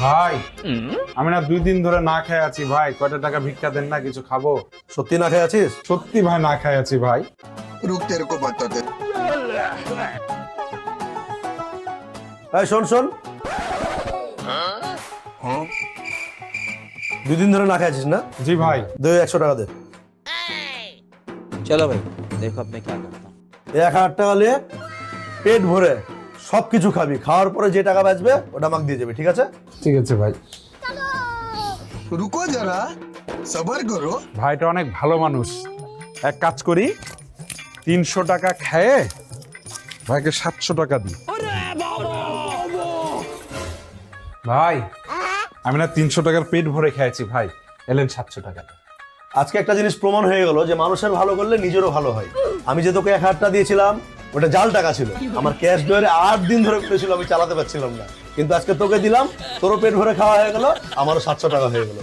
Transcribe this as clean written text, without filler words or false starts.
ভাই আমি না 2 দিন ধরে না খেয়ে আছি ভাই, কয়টা টাকা ভিক্ষা দেন না, কিছু খাবো। সত্যি না খেয়ে আছিস? সত্যি ভাই না খেয়ে আছি ভাই। रुक तेरे को बताते। এই শোন শোন, 2 দিন ধরে না খেয়ে আছিস না? জি ভাই। দে 100 টাকা দে। चलो भाई देखो अब मैं क्या करता हूँ। 1000 টাকা নিয়ে পেট ভরে সবকিছু খাবি, খাওয়ার পরে যে টাকা বাঁচবে ওটা আমাকে দিয়ে যাবে, ঠিক আছে? ঠিক আছে ভাই। रुको जरा सबर करो। ভাইটা অনেক ভালো মানুষ, এক কাজ করি 300 টাকা খেয়ে ভাইকে 700 টাকা দিই। ভাই আমি না 300 টাকার পেট ভরে খেয়েছি ভাই, এলেন 700 টাকা। আজকে একটা জিনিস প্রমাণ হয়ে গেল যে মানুষের ভালো করলে নিজেরও ভালো হয়। আমি যে তোকে 1000 টাকা দিয়েছিলাম ওটা জাল টাকা ছিল, আমার ক্যাশ ড্রয়ারে 8 দিন ধরে পড়েছিল, আমি চালাতে পারছিলাম না, কিন্তু আজকে তোকে দিলাম, তোরও পেট ভরে খাওয়া হয়ে গেল, আমারও 700 টাকা হয়ে গেল।